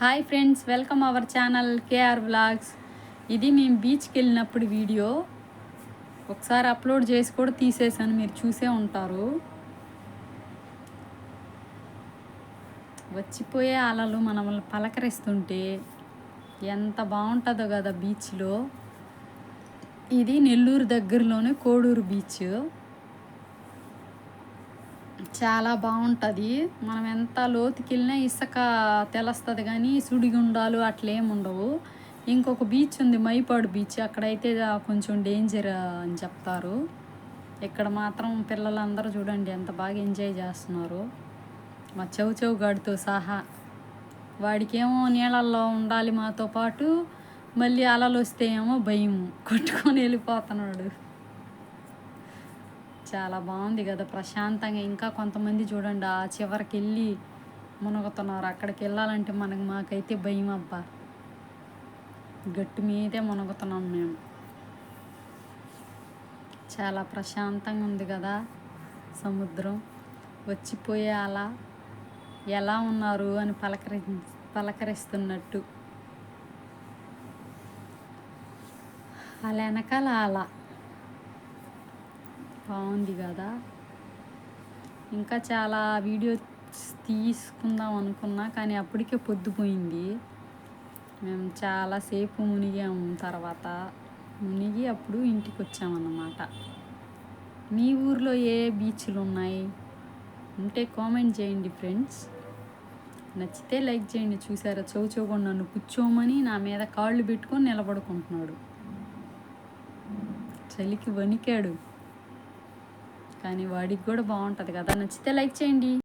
Hi friends, welcome our channel KR vlogs. ఇది మేము బీచ్కి వెళ్ళినప్పుడు వీడియో ఒకసారి అప్లోడ్ చేసి కూడా తీసేసాను, మీరు చూసే ఉంటారు. వచ్చిపోయే అలలు మనల్ని పలకరిస్తుంటే ఎంత బాగుంటుందో కదా బీచ్లో. ఇది నెల్లూరు దగ్గరలోనే కోడూరు బీచ్. చాలా బాగుంటుంది. మనం ఎంత లోతుకి వెళ్ళినా ఇసుక తెలుస్తుంది, కానీ సుడిగుండాలు అట్లేం ఉండవు. ఇంకొక బీచ్ ఉంది, మైపాడు బీచ్. అక్కడైతే కొంచెం డేంజర్ అని చెప్తారు. ఇక్కడ మాత్రం పిల్లలందరూ చూడండి ఎంత బాగా ఎంజాయ్ చేస్తున్నారు, మా చౌ గాడితో సహా. వాడికేమో నీళ్ళల్లో ఉండాలి మాతో పాటు, మళ్ళీ అలలు వస్తే ఏమో భయం, కొట్టుకొని వెళ్ళిపోతున్నాడు. చాలా బాగుంది కదా ప్రశాంతంగా. ఇంకా కొంతమంది చూడండి ఆ చివరికి వెళ్ళి మునుగుతున్నారు. అక్కడికి వెళ్ళాలంటే మాకైతే భయం అబ్బా. గట్టు మీదే మునుగుతున్నాం మేము. చాలా ప్రశాంతంగా ఉంది కదా సముద్రం. వచ్చిపోయే అలా ఎలా ఉన్నారు అని పలకరిస్తున్నట్టు. అలా వెనకాల అలా బాగుంది కదా. ఇంకా చాలా వీడియో తీసుకుందాం అనుకున్నా, కానీ అప్పటికే పొద్దుపోయింది. మేము చాలాసేపు మునిగాము. తర్వాత మునిగి అప్పుడు ఇంటికి వచ్చామన్నమాట. మీ ఊర్లో ఏ బీచ్లు ఉన్నాయి ఉంటే కామెంట్ చేయండి ఫ్రెండ్స్. నచ్చితే లైక్ చేయండి. చూసారా చౌగా నన్ను కూర్చోమని నా మీద కాళ్ళు పెట్టుకొని నిలబడుకుంటున్నాడు. చలికి వణికాడు, కానీ వాడికి కూడా బాగుంటుంది కదా. నచ్చితే లైక్ చేయండి.